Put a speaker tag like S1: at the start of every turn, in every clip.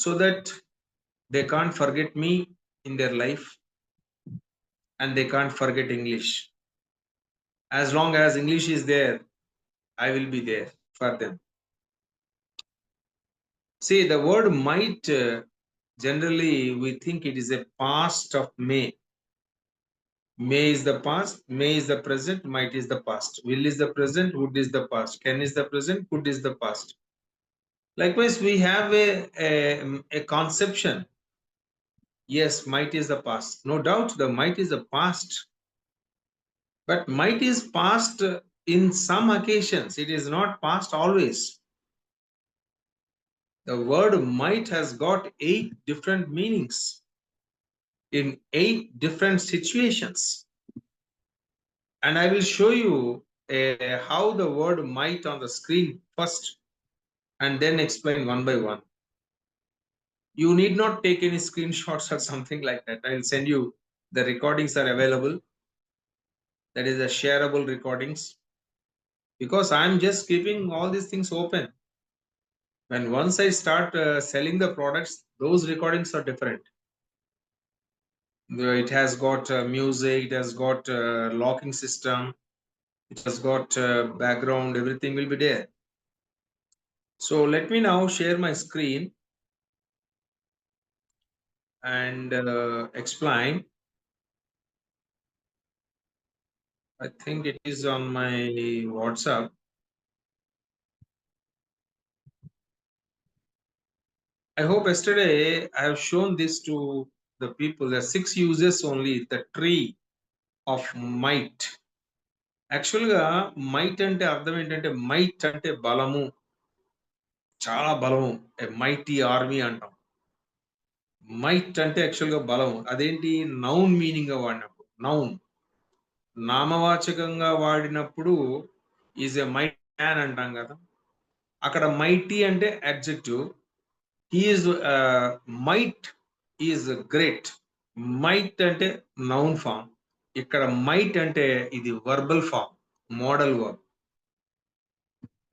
S1: so that they can't forget me in their life and they can't forget English. As long as English is there, I will be there for them. See, the word might, generally we think it is a past of may. May is the past, may is the present, might is the past. Will is the present, would is the past. Can is the present, could is the past. Likewise, we have a conception. Yes, might is the past. No doubt the might is the past. But might is past in some occasions. It is not past always. The word might has got 8 different meanings in 8 different situations. And I will show you how the word might on the screen first and then explain one by one. You need not take any screenshots or something like that. I will send you, the recordings are available. That is a shareable recordings, because I am just keeping all these things open. When once I start selling the products, those recordings are different. It has got music, it has got locking system, it has got background, everything will be there. So let me now share my screen and explain. I think it is on my WhatsApp. I hope yesterday I have shown this to the people. There are 6 uses only, the tree of might. యాక్చువల్గా might అంటే అర్థం ఏంటంటే, might అంటే బలము, చాలా బలము, mighty army అంటాం. Might అంటే యాక్చువల్గా బలం. అదేంటి, నౌన్ మీనింగ్ గా వాడినప్పుడు, నౌన్ నామవాచకంగా వాడినప్పుడు ఈజ్ ఎ మైట్ మ్యాన్ అంటాం కదా. అక్కడ మైటీ అంటే adjective. His might is great. Might అంటే నౌన్ ఫామ్. ఇక్కడ మైట్ అంటే ఇది వర్బల్ ఫామ్, మోడల్ వర్బ్.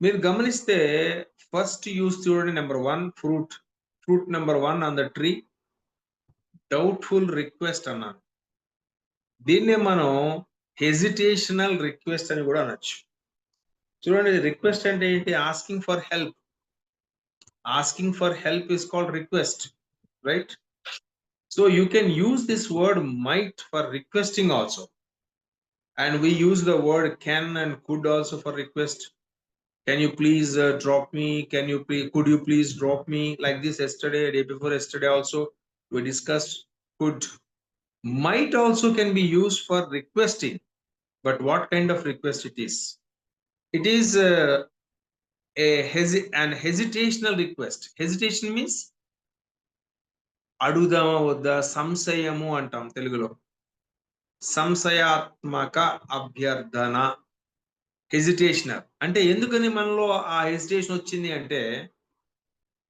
S1: మీరు గమనిస్తే ఫస్ట్ యూస్ చూడండి, number 1 fruit. Fruit number 1 on the tree. Doubtful request అన్నాను. దీన్నే మనం హెజిటేషనల్ రిక్వెస్ట్ అని కూడా అనొచ్చు. చూడండి, రిక్వెస్ట్ అంటే ఏంటి, asking for help. Asking for help is called request, right? So you can use this word might for requesting also. And we use the word can and could also for request. Can you please drop me? Could you please drop me? Like this yesterday, day before yesterday also, we discussed could. Might also can be used for requesting. But what kind of request it is? It is an hesitational request. Hesitation means అడుగుదామా వద్దా, సంశయము అంటాం తెలుగులో. సంశయాత్మక అభ్యర్థన, హెజిటేషనల్. అంటే ఎందుకని మనలో ఆ hesitation వచ్చింది అంటే,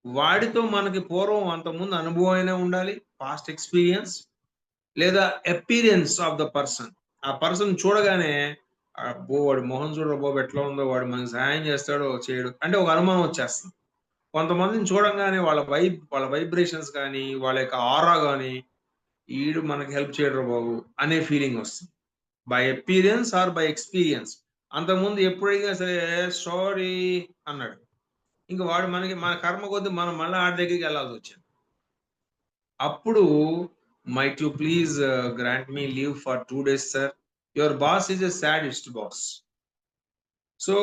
S1: వాడితో మనకి పూర్వం అంతకుముందు అనుభవం అయినా ఉండాలి, పాస్ట్ ఎక్స్పీరియన్స్, లేదా అపీరియన్స్ ఆఫ్ ద పర్సన్. ఆ పర్సన్ చూడగానే అబ్బో వాడి మొహం చూడరా బాబు ఎట్లా ఉందో, వాడు మనకి సహాయం చేస్తాడో చేయడు అంటే ఒక అనుమానం వచ్చేస్తుంది. కొంతమందిని చూడంగానే వాళ్ళ వైబ్రేషన్స్ కానీ, వాళ్ళ యొక్క ఆరా కానీ, ఈడు మనకి హెల్ప్ చేయడరా బాబు అనే ఫీలింగ్ వస్తుంది. By appearance or by experience. అంతకుముందు ఎప్పుడైనా సరే సారీ అన్నాడు, ఇంకా వాడు మన కర్మ కొద్ది మనం మళ్ళీ ఆడి దగ్గరికి వెళ్ళాల్సి వచ్చింది. అప్పుడు might you please grant me leave for 2 days sir, your boss is a sadist boss. So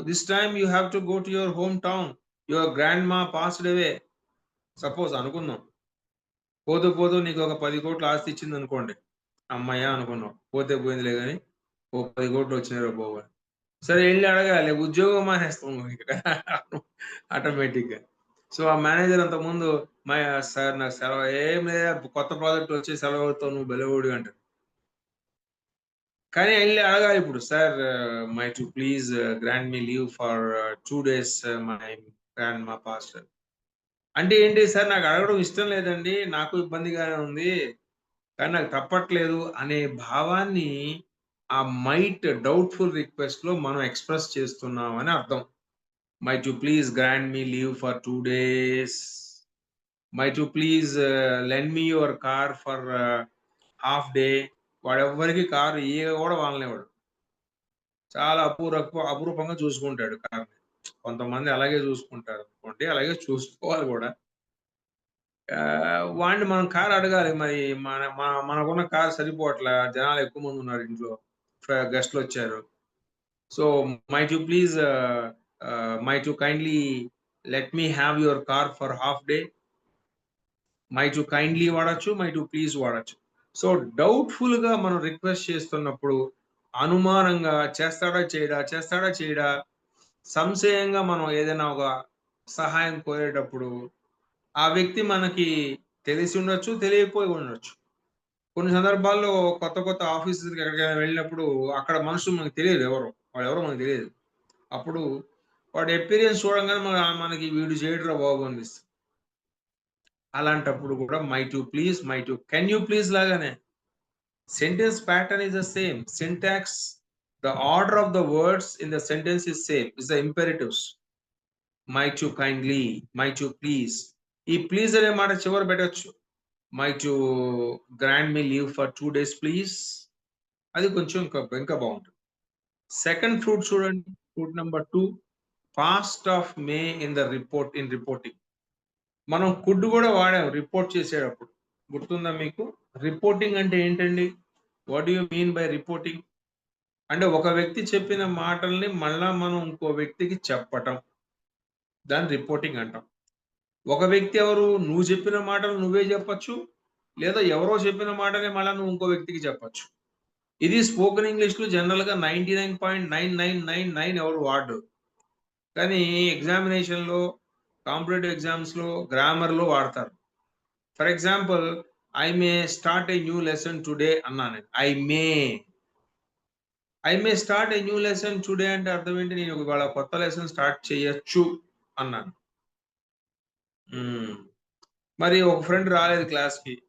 S1: this time you have to go to your home town, your grand మా పాస్డ్ అవే. సపోజ్ అనుకుందాం, పోతూ నీకు ఒక 10 కోట్లు ఆస్తి ఇచ్చింది అనుకోండి, అమ్మాయ్యా అనుకున్నాం, పోతే పోయిందిలే కానీ ఓ 10 కోట్లు వచ్చినారో బాబు. సరే వెళ్ళి అడగాలి, ఉద్యోగం మానేస్తాం ఆటోమేటిక్గా. సో ఆ మేనేజర్ అంతకుముందు సార్ నాకు సెలవు ఏం లేదా, కొత్త ప్రాజెక్ట్ వచ్చి సెలవు అవుతావు నువ్వు బెలవుడి అంటారు. కానీ వెళ్ళి అడగాలి ఇప్పుడు, sir my to please grant me leave for 2 days my grand మా పాస్ట్. అంటే ఏంటి సార్, నాకు అడగడం ఇష్టం లేదండి, నాకు ఇబ్బందిగానే ఉంది, కానీ నాకు తప్పట్లేదు అనే భావాన్ని ఆ మైట్ డౌట్ఫుల్ రిక్వెస్ట్ లో మనం ఎక్స్ప్రెస్ చేస్తున్నాం అని అర్థం. Might you please grant me leave for 2 days, might you please lend me your car for half day. వాడెవ్వరికి కారు కూడా వాళ్ళనివ్వడు. చాలా అపురూపంగా చూసుకుంటాడు కార్‌ని. కొంతమంది అలాగే చూసుకుంటారు అనుకోండి. అలాగే చూసుకోవాలి గూడా. వాడిని మనం కార్ అడగాలి. మరి మనకున్న కార్ సరిపోవట్లా. జనాలు ఎక్కువ మందున్నారు ఇంట్లో. గెస్ట్‌లొచ్చారు. So, might you please might you kindly let me have your car for half day. Might you kindly వాడొచ్చు. మైట్ యూ ప్లీజ్ వాడొచ్చు. సో, డౌట్‌ఫుల్‌గా మనం రిక్వెస్ట్ చేస్తున్నప్పుడు, అనుమానంగా చేస్తాడా? చేయడా? చేస్తాడా? చేయడా? సంశయంగా మనం ఏదైనా ఒక సహాయం కోరేటప్పుడు, ఆ వ్యక్తి మనకి తెలిసి ఉండొచ్చు, తెలియకపోయి ఉండొచ్చు. కొన్ని సందర్భాల్లో కొత్త కొత్త ఆఫీసెస్‌కి ఎక్కడికైనా వెళ్ళినప్పుడు అక్కడ మనుషులు మనకు తెలియదు ఎవరో. వాడెవరో మనకు తెలీదు. అప్పుడు వాడి అపియరెన్స్ చూడంగానే మనకి వీడు చేయడురా బాబు అనిపిస్తది. అలాంటప్పుడు కూడా might you please, might you can you please లాగానే sentence pattern is the same. Syntax, the order of the words in the sentence is same. Is the imperatives. Might you kindly, might you please. ఈ please అనే మాట చివర పెట్టొచ్చు. Might you grant me leave for 2 days please. అది కొంచెం ఇంకా బావుంటుంది. Second fruit చూడండి. Fruit number 2, past of may in reporting. మనం కుడ్ గూడా వాడాం రిపోర్ట్ చేసేటప్పుడు. గుర్తుందా మీకు? రిపోర్టింగ్ అంటే ఏంటండి? What do you mean by reporting? అంటే ఒక వ్యక్తి చెప్పిన మాటల్ని మళ్ళా మనం ఇంకో వ్యక్తికి చెప్పటం. దాన్ని రిపోర్టింగ్ అంటాం. ఒక వ్యక్తి ఎవరు? నువ్వు చెప్పిన మాటలు నువ్వే చెప్పొచ్చు. లేదా ఎవరో చెప్పిన మాటనే మళ్ళా నువ్వు ఇంకో వ్యక్తికి చెప్పొచ్చు. ఇది స్పోకెన్ ఇంగ్లీష్‌లో జనరల్‌గా 99.9999 ఎవరు వాడరు. కానీ ఎగ్జామినేషన్‌లో, కాంపిటీటివ్ ఎగ్జామ్స్‌లో, గ్రామర్‌లో వాడతారు. For example, I may start a new lesson today అన్నా నేను. I may start a new lesson today అంటే అర్థం ఏంటి? నేను ఇవాళ కొత్త లెసన్ స్టార్ట్ చేయొచ్చు అన్నాను. హ్మ్. మరి ఒక ఫ్రెండ్ రాలేదు క్లాస్‌కి.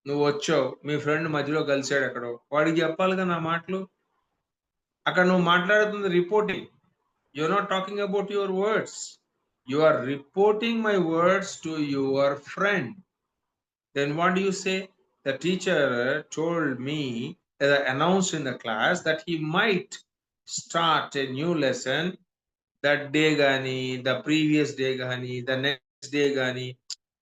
S1: నువ్వొచ్చావు. మీ ఫ్రెండ్ మధ్యలో కలిసాడెక్కడో. వాడికి జెప్పాలిగా నా మాటలు. అక్కడ నువ్వు మాట్లాడుతుంది reporting. You are not talking about your words. You are reporting my words to your friend. Then what do you say? The teacher told me, announced in the class that he might start a new lesson that day గాని, the previous day గాని, the next day గాని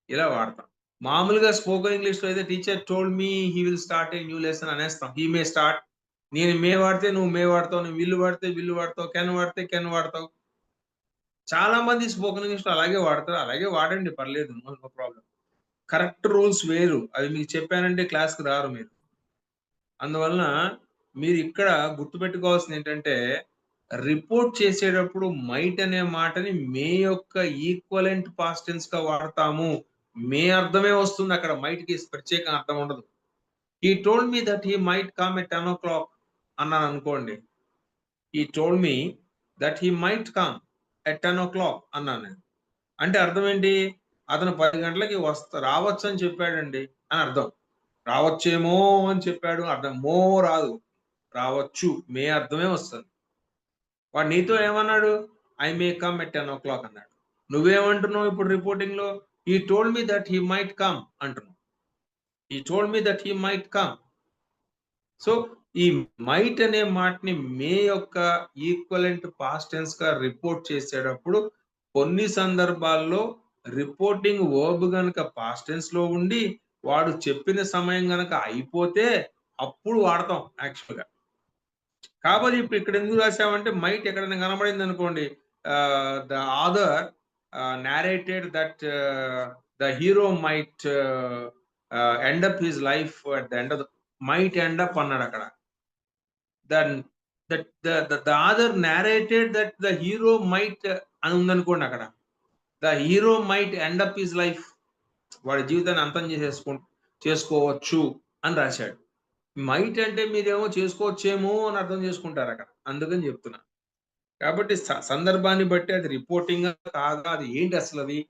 S1: ఇలా వాడతాం. మామూలుగా spoken ఇంగ్లీష్‌లో అయితే teacher told me he will start a new lesson అనేస్తాం. He may start. నేను మే వాడితే నువ్వు మే వాడతావు. నేను విల్ వాడితే విల్ వాడతావు. కెన్ వాడితే కెన్ వాడతావు. చాలా మంది స్పోకెన్ ఇంగ్లీష్‌లో అలాగే వాడతారు. అలాగే వాడండి పర్లేదు. No problem. కరెక్ట్ రూల్స్ వేరు. అవి మీకు చెప్పానంటే క్లాస్‌కి రారు మీరు. అందువలన మీరిక్కడ గుర్తుపెట్టుకోవాల్సిందేంటంటే, రిపోర్ట్ చేసేటప్పుడు మైట్ అనే మాటని మే యొక్క ఈక్వలెంట్ పాస్ట్ టెన్స్‌గా వాడతాము. మే అర్థమే వస్తుందక్కడ. మైట్‌కి ప్రత్యేక అర్థం ఉండదు. He told me that he might come at 10:00 అన్నాననుకోండి. He told me that he might come at 10:00 అన్నాను నేను. అంటే అర్థం ఏంటి? అతను 10 గంటలకి రావచ్చని చెప్పాడండి అని అర్థం. రావచ్చేమో అని చెప్పాడు అర్థం. రాదు. రావచ్చు. మే అర్థమే వస్తది. వాడు నీతో ఏమన్నాడు? ఐ మే కమ్ ఎట్ 10:00 అన్నాడు. నువ్వేమంటున్నావు ఇప్పుడు రిపోర్టింగ్‌లో? He told me that he might come అంటున్నావు. He told me that he might come. So, ఈ మైట్ అనే మాటని మే యొక్క ఈక్వలెంట్ పాస్ట్ టెన్స్‌గా రిపోర్ట్ చేసేటప్పుడు కొన్ని సందర్భాల్లో రిపోర్టింగ్ వర్బ్ గనక పాస్ట్ టెన్స్‌లో ఉండి, వాడు చెప్పిన సమయం గనక అయిపోతే అప్పుడు వాడతాం యాక్చువల్‌గా. కాపోతే ఇప్పుడు ఇక్కడ ఎందుకు రాసామంటే మైట్ ఎక్కడైనా కనబడిందనుకోండి the author narrated that the hero might end up his life at the end of the might end up అన్నాడక్కడ. Then the author narrated that the hero might అని ఉందనుకోండి అక్కడ. The hero might end up his life. వాడి జీవితాన్ని అంతం చేసుకోవచ్చు అని రాశాడు. మైట్ అంటే మీరేమో చేసుకోవచ్చేమో అని అర్థం చేసుకుంటారక్కడ. అందుకని చెప్తున్నా. కాబట్టి సందర్భాన్ని బట్టి అది రిపోర్టింగా కాదా? అది ఏంటి అసలది?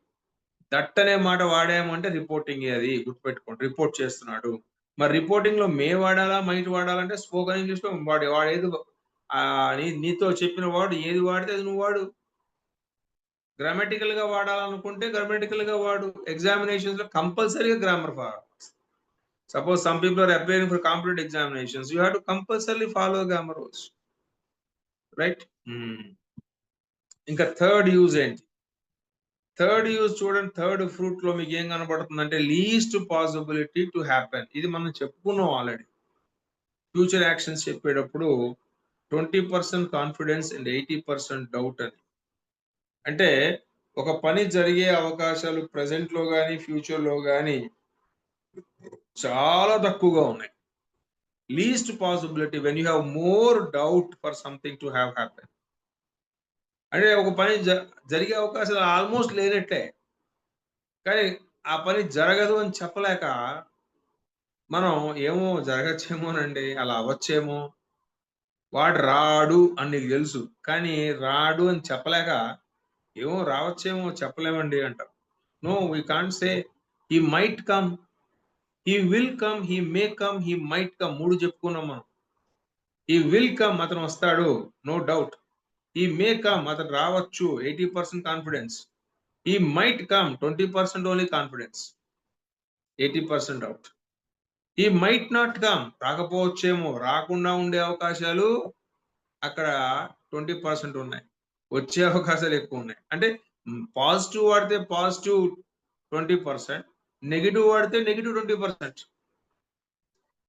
S1: దట్ అనే మాట వాడాము అంటే రిపోర్టింగే అది గుర్తుపెట్టుకోండి. రిపోర్ట్ చేస్తున్నాడు. మరి రిపోర్టింగ్‌లో మే వాడాలా? మైట్ వాడాలంటే స్పోకెన్ ఇంగ్లీష్‌లో వాడేది నీతో చెప్పిన వాడు ఏది వాడితే అది నువ్వు వాడు. గ్రామటికల్ గా వాడాలనుకుంటే గ్రామటికల్ గా వాడు. ఎగ్జామినేషన్స్ లో కంపల్సరీగా grammar follow. Suppose some people are appearing for competitive examinations, you have to compulsorily follow grammar rules, right? ఇంకా థర్డ్ యూజ్ ఏంటి? థర్డ్ యూజ్ చూడండి, థర్డ్ ఫ్రూట్ లో మీకు ఏం కనబడుతుందంటే లీస్ట్ పాసిబిలిటీ టు హ్యాపెన్. ఇది మనం చెప్పుకున్నాం ఆల్రెడీ. ఫ్యూచర్ యాక్షన్స్ చెప్పేటప్పుడు 20% కాన్ఫిడెన్స్ అండ్ 80% డౌట్ అని. అంటే ఒక పని జరిగే అవకాశాలు ప్రెసెంట్ లో గానీ ఫ్యూచర్ లో గానీ చాలా తక్కువగా ఉన్నాయి. Least possibility when you have more doubt for something to have happen. అంటే ఒక పని జరిగే అవకాశాలు ఆల్మోస్ట్ లేనట్టే, కానీ ఆ పని జరగదు అని చెప్పలేక మనం ఏమో జరగచ్చేమోనండి, అలా అవ్వచ్చేమో, వాడు రాడు అని నీకు తెలుసు, కానీ రాడు అని చెప్పలేక ఏమో రావచ్చేమో చెప్పలేమండి అంటాం. No, we can't say he might come, he will come, he may come, he might come. 3 చెప్పుకున్నాం మనం. హీ విల్ కమ్, అతను వస్తాడు, no doubt. He may come, అతను రావచ్చు, 80% confidence. He might come, 20% only confidence, 80% doubt. He might not come, రాకపోవచ్చేమో, రాకుండా ఉండే అవకాశాలు అక్కడ 20% ఉన్నాయి, వచ్చే అవకాశాలు ఎక్కువ ఉన్నాయి. అంటే పాజిటివ్ వాడితే పాజిటివ్ 20%, నెగిటివ్ వాడితే negative 20%.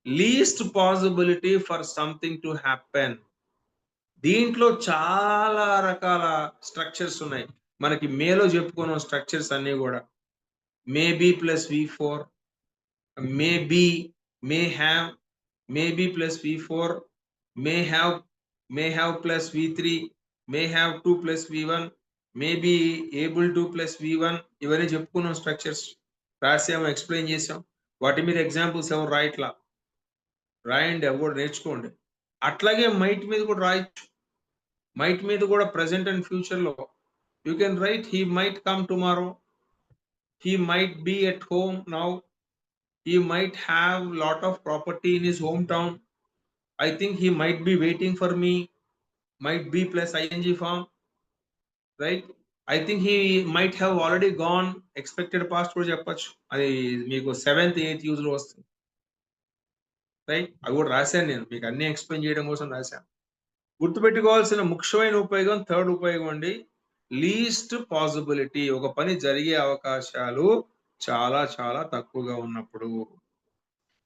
S1: Least possibility for something to happen. దీంట్లో చాలా రకాల స్ట్రక్చర్స్ ఉన్నాయి. మనకి మేలో చెప్పుకున్న స్ట్రక్చర్స్ అన్ని కూడా maybe plus V4, maybe, may have, maybe plus V4, may have plus V3, may have 2 plus V1, maybe able to plus V1. ఇవన్నీ చెప్పుకున్నాం స్ట్రక్చర్స్. రాసాము, ఎక్స్ప్లెయిన్ చేసాం. వాటి మీద ఎగ్జాంపుల్స్ ఎవరు రాయట్లా, రాయండి, అవి కూడా నేర్చుకోండి. అట్లాగే మైట్ మీద కూడా రాయొచ్చు. మైట్ మీద కూడా ప్రెసెంట్ అండ్ ఫ్యూచర్ లో you can write he might come tomorrow, he might B at home now, he might have lot of property in his hometown, I think he might be waiting for me, might be plus ing form, right? I think he might have already gone, expected past కూడా చెప్పొచ్చు. అది మీకు 7th 8th use లో వస్తుంది, right? అవి కూడా రాశాను నేను, మీకు అన్ని ఎక్స్ప్లెయిన్ చేయడం కోసం రాశాను. గుర్తుపెట్టుకోవాల్సిన ముఖ్యమైన ఉపయోగం, థర్డ్ ఉపయోగం అండి, లీస్ట్ పాసిబిలిటీ. ఒక పని జరిగే అవకాశాలు చాలా చాలా తక్కువగా ఉన్నప్పుడు.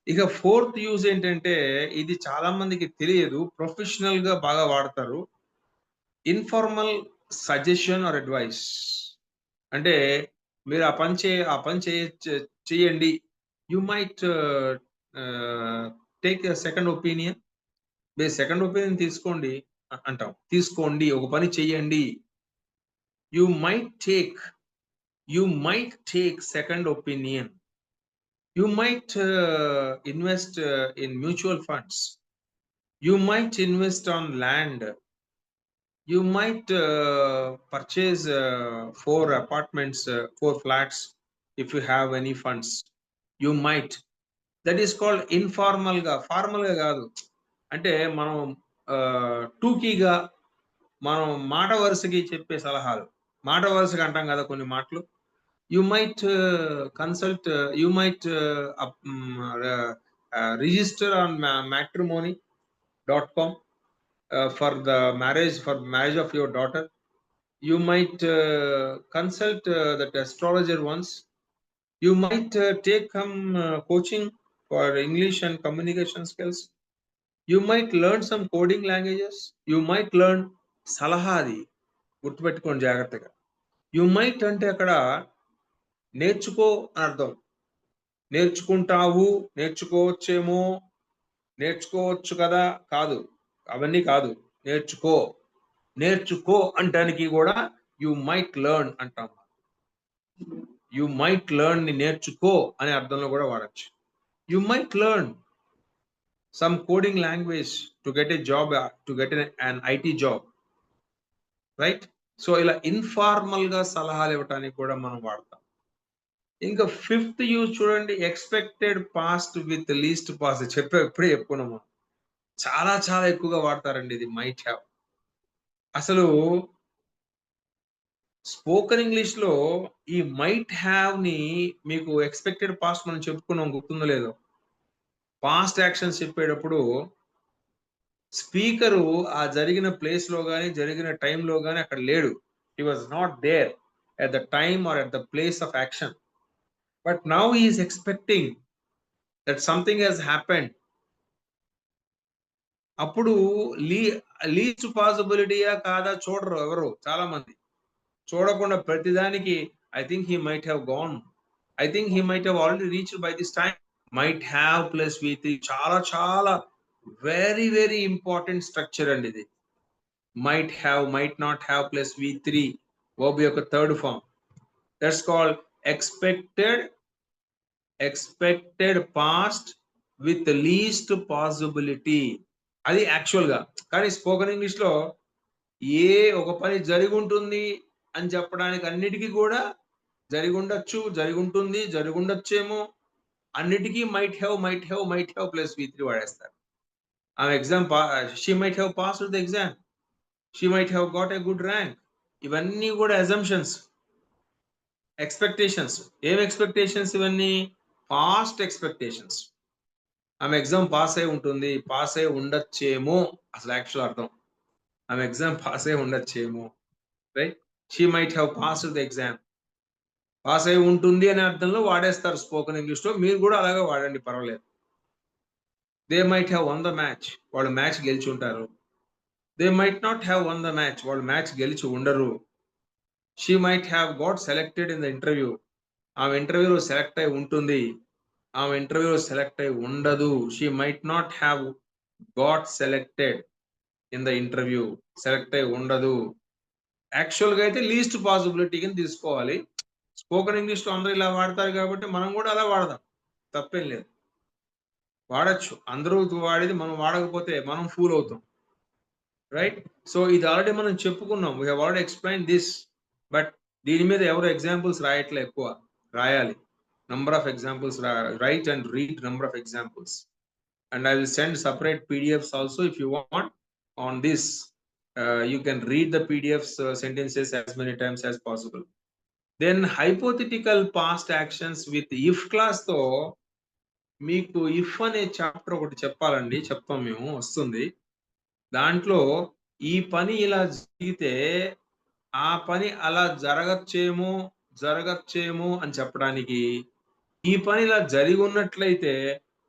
S1: ఇక ఫోర్త్ యూజ్ ఏంటంటే, ఇది చాలా మందికి తెలియదు, ప్రొఫెషనల్ గా బాగా వాడతారు. Informal suggestion are advice. అంటే మీరు ఆ పని చేయండి, you might take second opinion. మీరు సెకండ్ ఒపీనియన్ తీసుకోండి అంటాం. తీసుకోండి, ఒక పని చెయ్యండి. You might take second opinion. You might invest in mutual funds. You might invest on land. You might purchase 4 apartments, 4 flats if you have any funds. You might. That is called informal ga. Formal ga kaadu. అంటే మనం టూకీగా మనం మాట వరుసకి చెప్పే సలహాలు. మాట వరుసగా అంటాం కదా కొన్ని మాటలు. You might consult, you might register on matrimony.com for the marriage of your daughter. You might consult that astrologer once. You might take some coaching for English and communication skills. You might learn some coding languages. You might learn salahadi. గుర్తుపెట్టుకోండి జాగ్రత్తగా. You might అంటే అక్కడ నేర్చుకో అని అర్థం. నేర్చుకుంటావు, నేర్చుకోవచ్చేమో, నేర్చుకోవచ్చు కదా కాదు, అవన్నీ కాదు. నేర్చుకో అంటానికి కూడా యు మైట్ లెర్న్ అంటాం. యు మైట్ లెర్న్ ని నేర్చుకో అనే అర్థంలో కూడా వాడచ్చు. You might learn some coding language to get a job, to get an IT job, right? So ఇలా ఇన్ఫార్మల్ గా సలహాలు ఇవ్వటానికి కూడా మనం వాడతాం. ఇంకా ఫిఫ్త్ యూజ్ చూడండి, expected past with least past. ఎప్పుడే చెప్పుకున్నాము, చాలా చాలా ఎక్కువగా వాడతారండి ఇది మైట్ హ్యావ్. అసలు స్పోకెన్ ఇంగ్లీష్ లో ఈ మైట్ హ్యావ్ ని మీకు ఎక్స్పెక్టెడ్ పాస్ట్ మనం చెప్పుకున్నాం, గుర్తుందో లేదో. పాస్ట్ యాక్షన్స్ చెప్పేటప్పుడు స్పీకరు ఆ జరిగిన ప్లేస్ లో గానీ జరిగిన టైంలో గానీ అక్కడ లేడు. He was not there at the time or at the place of action, but now he is expecting that something has happened. అప్పుడు లీస్ట్ పాసిబిలిటీయా కాదా చూడరు ఎవరు, చాలా మంది చూడకుండా ప్రతిదానికి I think he might have gone, I think he might have already reached by this time. Might have plus V3 చాలా చాలా వెరీ వెరీ ఇంపార్టెంట్ స్ట్రక్చర్ అండి ఇది. Might have, might not have plus V3 verb యొక్క third form. That's called expected past with least possibility. అది actual గా. కానీ spoken English లో ఒక పని జరిగి ఉంటుంది అని చెప్పడానికి అన్నిటికీ కూడా జరిగి ఉండొచ్చు, జరిగి ఉంటుంది, జరిగి ఉండొచ్చేమో, అన్నిటికీ మైట్ హ్యావ్ ప్లస్ V3 వాడేస్తారు. ఆమె exam she might have passed the exam, she might have got a good rank. ఇవన్నీ కూడా అజంప్షన్స్, ఎక్స్పెక్టేషన్స్. ఏం ఎక్స్పెక్టేషన్స్ ఇవన్నీ? Past expectations. ఆమె ఎగ్జామ్ పాస్ అయి ఉంటుంది, పాస్ అయి ఉండొచ్చేమో అసలు యాక్చువల్ అర్థం. ఆమె ఎగ్జామ్ పాస్ అయి ఉండొచ్చేమో, right? She might have passed the exam. Pass అయి ఉంటుంది అనే అర్థంలో వాడేస్తారు స్పోకెన్ ఇంగ్లీష్ లో. మీరు కూడా అలాగే వాడండి, పర్వాలేదు. They might have one the match, వాళ్ళు మ్యాచ్ గెలిచి ఉంటారు. They might not have one the match, వాళ్ళు మ్యాచ్ గెలిచి ఉండరు. She might have got selected in the interview, ఆమె ఇంటర్వ్యూలో సెలెక్ట్ అయి ఉంటుంది, ఆమె ఇంటర్వ్యూలో సెలెక్ట్ అయి ఉండదు. She might not have got selected in the interview, select అయి ఉండదు. యాక్చువల్ గా అయితే లీస్ట్ పాసిబిలిటీ కింద తీసుకోవాలి. స్పోకెన్ ఇంగ్లీష్ లో అందరూ ఇలా వాడతారు కాబట్టి మనం కూడా అలా వాడదాం, తప్పేం లేదు, వాడచ్చు. అందరూ వాడేది మనం వాడకపోతే మనం ఫూల్ అవుతాం, రైట్? సో ఇది ఆల్రెడీ మనం చెప్పుకున్నాం, we have already explain this. But దీని మీద ఎవరు ఎగ్జాంపుల్స్ రాయట్లే, ఎక్కువ రాయాలి. Number of examples right and read number of examples. And I will send separate PDFs also if you want on this. You can read the PDFs sentences as many times as possible. Then hypothetical past actions with if class తో మీకు if అనే chapter ఒకటి చెప్పాలండి, చెప్తాం మేము, వస్తుంది. దాంట్లో ఈ పని ఇలా జరిగితే ఆ పని అలా జరగచ్చేమో అని చెప్పడానికి, ఈ పని ఇలా జరిగి ఉన్నట్లయితే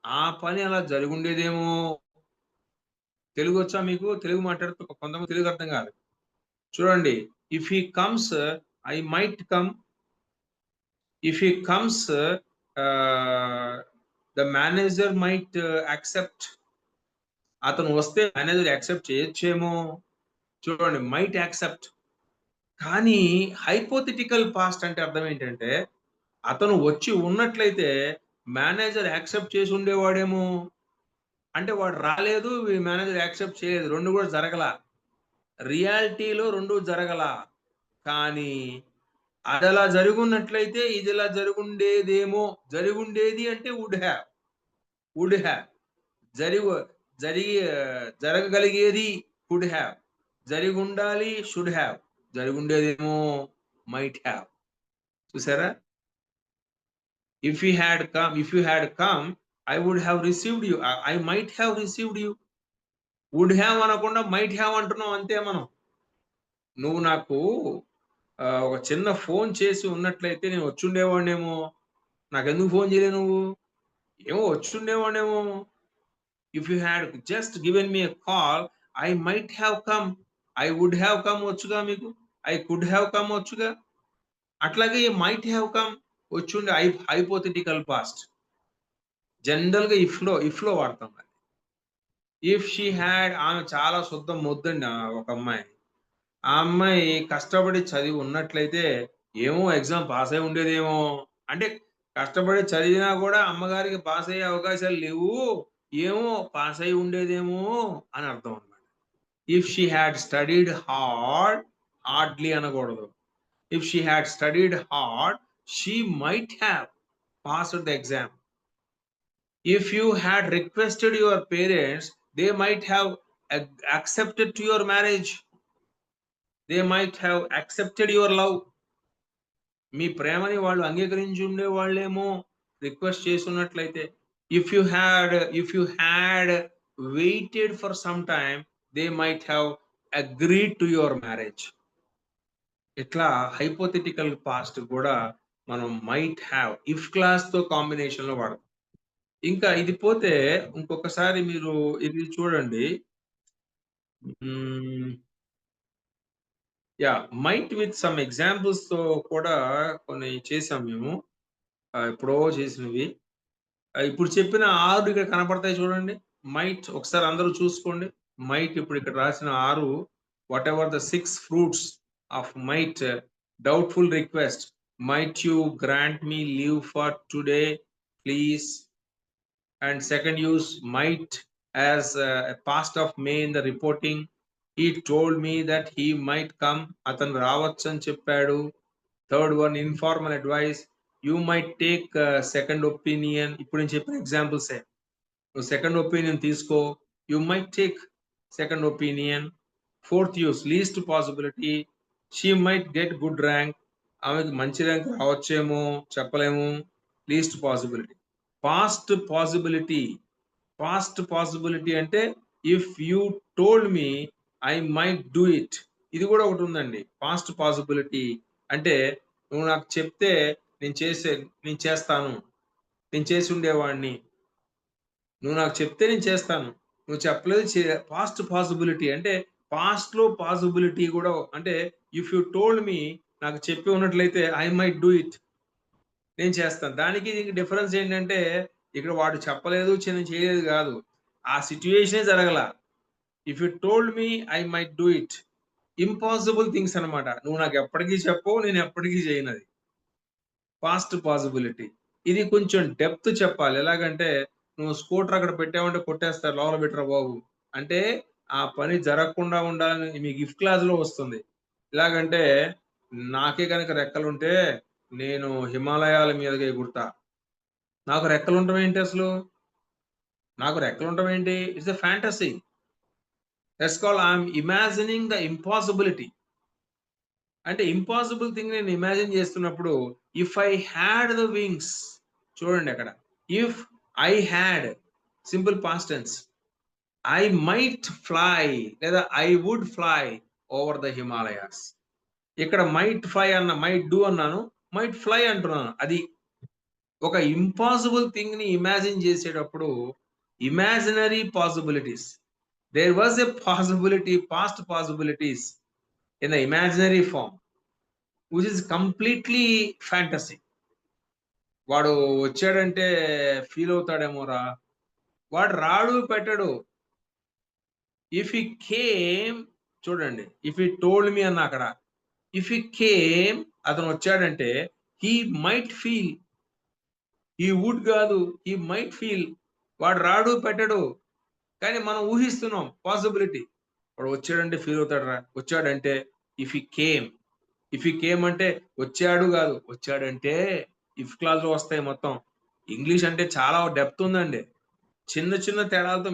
S1: ఆ పని అలా జరిగి ఉండేదేమో. తెలుగు వచ్చా మీకు? తెలుగు మాట్లాడుతూ కొంతమంది తెలుగు అర్థం కాదు. చూడండి, if he comes I might come, if he comes the manager might accept, అతను వస్తే మేనేజర్ యాక్సెప్ట్ చేయొచ్చేమో. చూడండి, మైట్ యాక్సెప్ట్. కానీ హైపోథెటికల్ పాస్ట్ అంటే అర్థం ఏంటంటే అతను వచ్చి ఉన్నట్లయితే మేనేజర్ యాక్సెప్ట్ చేసి ఉండేవాడేమో. అంటే వాడు రాలేదు, మేనేజర్ యాక్సెప్ట్ చేయలేదు, రెండు కూడా జరగల. రియాలిటీలో రెండు జరగల. కానీ అది అలా జరుగున్నట్లయితే ఇది ఇలా జరుగుండేదేమో. జరుగుండేది అంటే వుడ్ హ్యావ్. జరగగలిగేది కుడ్ హ్యావ్. జరిగి ఉండాలి షుడ్ హ్యావ్. జరుగుండేదేమో మైట్ హ్యావ్. చూసారా? If you had come I would have received you, I might have received you. Would have అనకుండా మైట్ హ్యావ్ అంటున్నాం అంతే మనం. నువ్వు నాకు ఒక చిన్న ఫోన్ చేసి ఉన్నట్లయితే నేను వచ్చుండేవాడినేమో. నాకెందుకు ఫోన్ చేయలేదు నువ్వు? ఏమో వచ్చుండేవాడినేమో. If you had just given me a call I might have come. I would have come వచ్చుగా మీకు. ఐ కుడ్ హ్యావ్ కమ్ వచ్చుగా. అట్లాగే మైట్ హ్యావ్ కమ్ వచ్చుండే హైపోథెటికల్ పాస్ట్. జనరల్ గా ఇఫ్ లో వాడతాం. ఇఫ్ షీ హ్యాడ్, ఆమె చాలా శుద్ధం మొద్దండి ఒక అమ్మాయి. ఆ అమ్మాయి కష్టపడి చదివి ఉన్నట్లయితే ఏమో ఎగ్జామ్ పాస్ అయి ఉండేదేమో. అంటే కష్టపడి చదివినా కూడా అమ్మగారికి పాస్ అయ్యే అవకాశాలు లేవు, ఏమో పాస్ అయి ఉండేదేమో అని అర్థం అన్నమాట. If she had studied hardly అనకూడదు. If she had studied hard she might have passed the exam. If you had requested your parents, they might have accepted to your marriage. They might have accepted your love. మీ ప్రేమని వాళ్ళు అంగీకరించి ఉండేవాళ్ళేమో request చేసున్నట్లయితే. If you had waited for some time they might have agreed to your marriage. ఇట్లా hypothetical past కూడా మనం might have if clause తో కాంబినేషన్ లో వాడతాం. ఇంకా ఇది పోతే ఇంకొకసారి మీరు ఇది చూడండి. మైట్ విత్ సమ్ ఎగ్జాంపుల్స్ తో కూడా కొన్ని చేసాం మేము. ఎప్పుడో చేసినవి. ఇప్పుడు చెప్పిన 6 ఇక్కడ కనపడతాయి చూడండి. మైట్ ఒకసారి అందరూ చూసుకోండి. మైట్ ఇప్పుడు ఇక్కడ రాసిన 6 whatever the 6 fruits of might. Doubtful request. Might you grant me leave for today please. And second use might as a past of may in the reporting. He told me that he might come. Atanu రావచ్చు అని చెప్పాడు. Third one informal advice. You might take second opinion. ఇప్పుడు నేను చెప్పిన ఎగ్జాంపుల్సే. నువ్వు second opinion తీసుకో. You might take second opinion. Fourth use least possibility. She might get good rank. ఆమెకు మంచి ర్యాంక్ రావచ్చేమో చెప్పలేము. Least possibility. పాస్ట్ పాసిబిలిటీ అంటే if you told me I might do it. ఇది కూడా ఒకటి ఉందండి. పాస్ట్ పాసిబిలిటీ అంటే నువ్వు నాకు చెప్తే నేను చేస్తాను, నేను చేసి ఉండేవాడిని. నువ్వు నాకు చెప్తే నేను చేస్తాను, నువ్వు చెప్పలేదు. పాస్ట్ పాసిబిలిటీ అంటే పాస్ట్ లో పాసిబిలిటీ కూడా. అంటే ఇఫ్ యూ టోల్డ్ మీ, నాకు చెప్పి ఉన్నట్లయితే ఐ మైట్ డూ ఇట్, నేను చేస్తాను. దానికి దీనికి డిఫరెన్స్ ఏంటంటే ఇక్కడ వాడు చెప్పలేదు, నేను చేయలేదు కాదు, ఆ సిచ్యువేషనే జరగల. If you told me I might do it, impossible things అనమాట. నువ్వు నాకు ఎప్పటికీ చెప్పవు, నేను ఎప్పటికీ చేయనది. Past possibility. ఇది కొంచెం డెప్త్ చెప్పాలి. ఎలాగంటే నువ్వు స్కూటర్ అక్కడ పెట్టావంటే కొట్టేస్తారు, లోపల పెట్టరా బాబు అంటే ఆ పని జరగకుండా ఉండాలని మీ గిఫ్ట్ క్లాస్ లో వస్తుంది. ఎలాగంటే నాకే కనుక రెక్కలుంటే నేను హిమాలయాల మీదకి ఎగురుతా. నాకు రెక్కలు ఉండటం ఏంటి అసలు? నాకు రెక్కలు ఉండటం ఏంటి? It's a fantasy. That's called I'm imagining the impossibility. అంటే ఇంపాసిబుల్ థింగ్ నేను ఇమాజిన్ చేస్తున్నప్పుడు if I had the wings. చూడండి అక్కడ if I had simple past tense. I might fly లేదా I would fly over the Himalayas. ఇక్కడ might fly అన్న, might do అన్నాను, might fly అంటున్నాను. అది ఒక ఇంపాసిబుల్ థింగ్ ని ఇమాజిన్ చేసేటప్పుడు imaginary possibilities. There was a possibility, past possibilities in the imaginary form which is completely fantasy. వాడు వచ్చాడంటే ఫీల్ అవుతాడేమోరా, వాడు రాడు పెట్టడు. ఇఫ్ హి కేమ్, చూడండి ఇఫ్ హి టోల్డ్ మీ అన్న అక్కడ. ఇఫ్ హి కేమ్, అతను వచ్చాడంటే he might feel. He would కాదు, హీ మైట్ ఫీల్. వాడు రాడు పెట్టడు, కానీ మనం ఊహిస్తున్నాం పాసిబిలిటీ. వాడు వచ్చాడంటే ఫీల్ అవుతాడరా. వచ్చాడంటే if he came. If he came అంటే వచ్చాడు కాదు, వచ్చాడంటే ఇఫ్ క్లాస్ లో వస్తాయి మొత్తం. ఇంగ్లీష్ అంటే చాలా డెప్త్ ఉందండి. చిన్న చిన్న తేడాలతో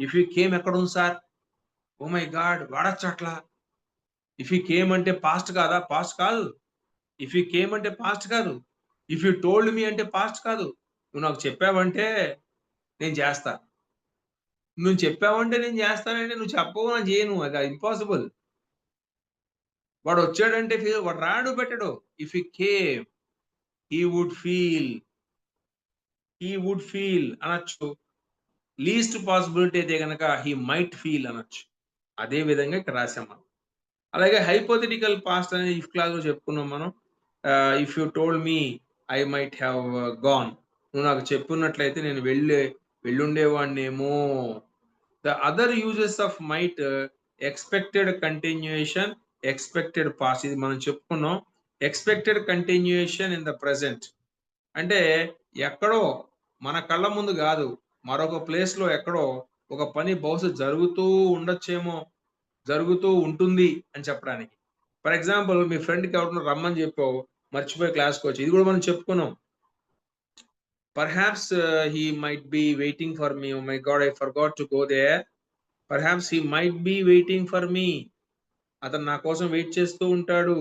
S1: ఇఫ్ హి కేమ్ ఎక్కడ ఉంది సార్? ఓ మై గాడ్, వాడచ్చు అట్లా. ఇఫ్ హి కేమ్ అంటే పాస్ట్ కాదా? పాస్ట్ కాదు. ఇఫ్ హి కేమ్ అంటే పాస్ట్ కాదు. ఇఫ్ యూ టోల్డ్ మీ అంటే పాస్ట్ కాదు. నువ్వు నాకు చెప్పావంటే నేను చేస్తా. నువ్వు చెప్పావంటే నేను చేస్తానంటే నువ్వు చెప్పవు, నేను చేయను. అది ఇంపాసిబుల్. వాడు వచ్చాడంటే వాడు రాడు పెట్టడు. If he came he would feel, he would feel అనొచ్చు. లీస్ట్ పాసిబిలిటీ అయితే కనుక హీ మైట్ ఫీల్ అనొచ్చు. అదే విధంగా ఇక్కడ రాసాం మనం. అలాగే హైపోథెటికల్ పాస్ట్ అనేది ఇఫ్ క్లాస్ లో చెప్పుకున్నాం మనం. If you told me I might have gone. నువ్వు నాకు చెప్పున్నట్లయితే నేను వెళ్ళుండేవాడినేమో. The other uses of might expected continuation, expected past. ఇది మనం చెప్పుకున్నాం. Expected continuation in the present అంటే ఎక్కడో మన కళ్ళ ముందు కాదు, మరొక ప్లేస్ లో ఎక్కడో ఒక పని బహుశా జరుగుతూ ఉండొచ్చేమో, జరుగుతూ ఉంటుంది అని చెప్పడానికి. ఫర్ ఎగ్జాంపుల్ మీ ఫ్రెండ్కి ఎవరినో రమ్మని చెప్పావు, మర్చిపోయి క్లాస్కి వచ్చి. ఇది కూడా మనం చెప్పుకున్నాం. Perhaps he might be waiting for me. Oh my God, I forgot to go there. Perhaps he might be waiting for me. అతను నా కోసం వెయిట్ చేస్తూ ఉంటాడు.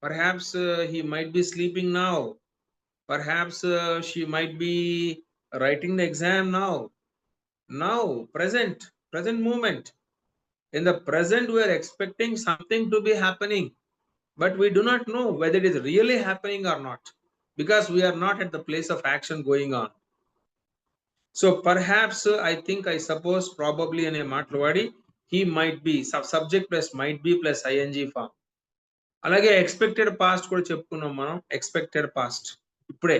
S1: Perhaps he might be sleeping now. Perhaps she might be writing the exam now. Now, present moment. In the present, we are expecting something to be happening, but we do not know whether it is really happening or not, because we are not at the place of action going on. So perhaps I think, I suppose, probably అనే మాటలు వాడి he might be subject plus might be plus ing form. అలాగే expected past కూడా చెప్పుకున్నాం మనం. Expected past ఇప్పుడే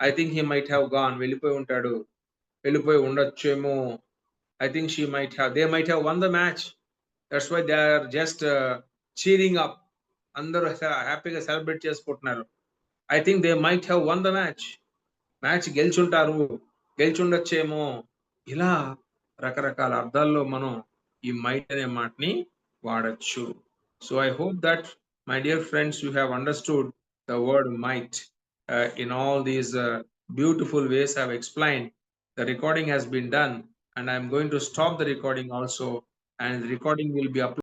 S1: I think he might have gone, వెళ్ళిపోయి ఉంటాడు, వెళ్ళిపోయి ఉండొచ్చేమో. I think they might have won the match. That's why they are just cheering up. అందరూ హ్యాపీగా సెలబ్రేట్ చేసుకుంటున్నారు. I think they might have won the match. Match గెలిచుంటారు, గెలిచుండొచ్చేమో. ఇలా రకరకాల అర్థాల్లో మనం ఈ మైట్ అనే మాటని వాడచ్చు. So I hope that, my dear friends, you have understood the word might in all these beautiful ways I have explained. The recording has been done, and I am going to stop the recording also, and the recording will be uploaded